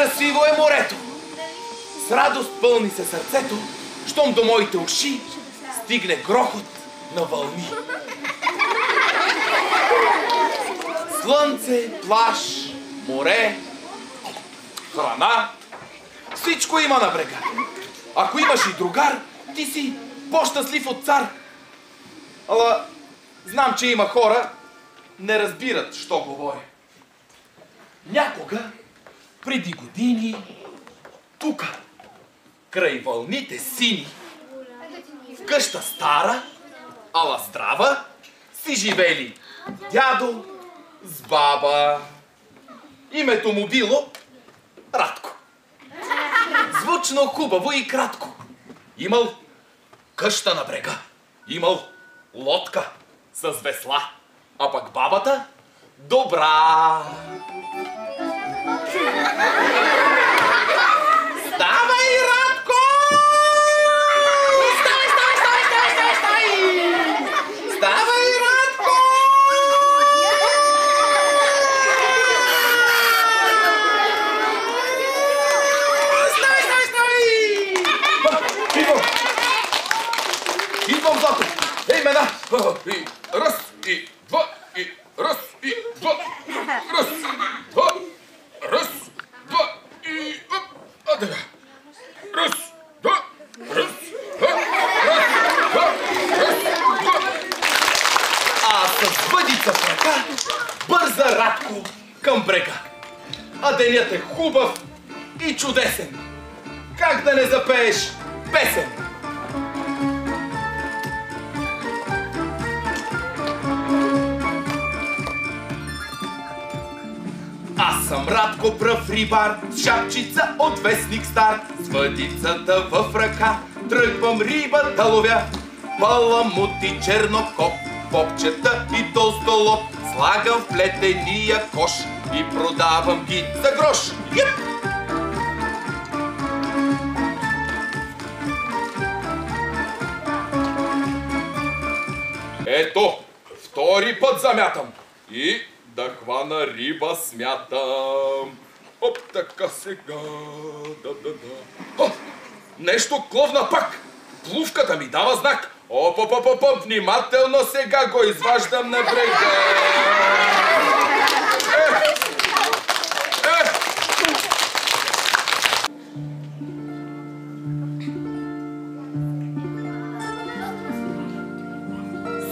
Красиво е морето. С радост пълни се сърцето, щом до моите уши стигне грохот на вълни. Слънце, плаж, море, храна, всичко има на брега. Ако имаш и другар, ти си по-щастлив от цар. Ала, знам, че има хора, не разбират, що говоря. Някога, преди години, тука, край вълните сини, в къща стара, ала здрава, си живели дядо с баба. Името му било Радко. Звучно, хубаво и кратко. Имал къща на брега, имал лодка с весла, а пък бабата добра. Ставай, Радко! Ставай, ставай, ставай, ставай, ставай, ставай! Ставай, Радко! Ставай, ставай, ставай! Идвам! Идвам, злато! Ей, мена! Раз и два, и раз и два, раз, два, раз, два и раз, два, раз, два, раз, два, раз, два. А с въдица в ръка бърза Радко към брега. А денят е хубав и чудесен. Как да не запееш песен? Аз съм Радко, пръв рибар, с шапчица от вестник стар. С въдицата в ръка тръгвам риба да ловя. Паламут и чернокоп, попчета и толстолоб. Слагам в плетения кош и продавам ги за грош. Йеп! Ето, втори път замятам и да хвана риба смятам. Оп, така сега, да. Нещо кловна пак. Плувката ми дава знак. Оп, внимателно сега го изваждам на брега.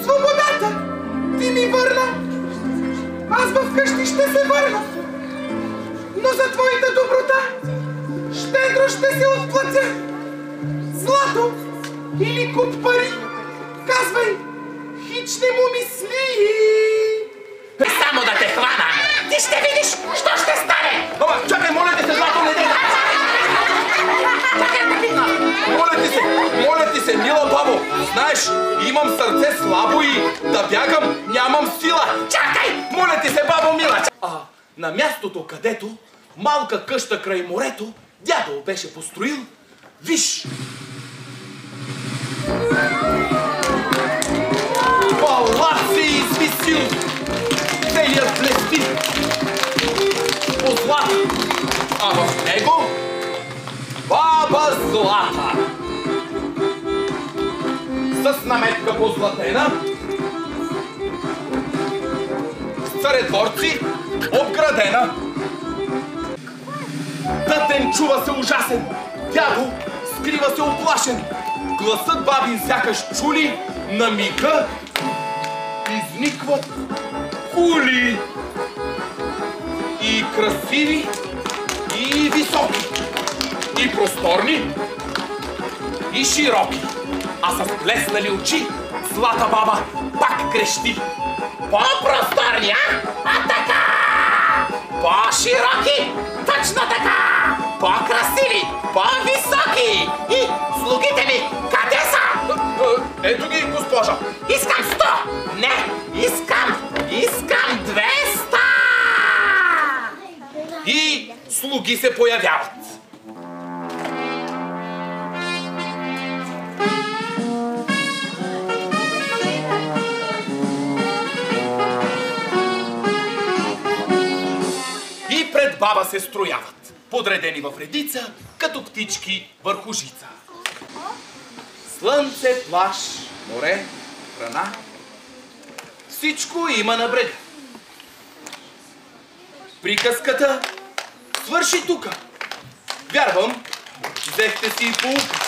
Свободата ти ми върна. Аз вкъщи ще се върна, но за твоята доброта щедро ще се отплатя. Злато или куп пари, казвай, хич не му мисли. Само да те хвана, ти ще видиш, що ще стане. Ама, чакай, моля те се, Злато, не дей! Чакай да видна. Моля ти се, мила бабо, знаеш, имам сърце слабо и да бягам нямам сила. Чакай! Моля ти се, бабо мила! А на мястото, където малка къща край морето дядо беше построил, виж! Палац се извисил, целият блести по злата, а в него баба Злата. С наметка позлатена, с царедворци обградена. Тътен чува се ужасен, дядо скрива се оплашен. Гласът бабин сякаш чули, на мига изникват кули. И красиви, и високи, и просторни, и широки. А с плеснали очи Злата баба пак крещи. По-просторни, а така! По-широки, точно така! По-красиви, по-високи! И слугите ми, къде са? Ето ги, госпожа. Искам 100! Не, искам 200! И слуги се появяват. И пред баба се строяват. подредени в редица, като птички върху жица. Слънце, плаж, море, храна, всичко има на брега. Приказката свърши тука. Вярвам, взехте си и поука.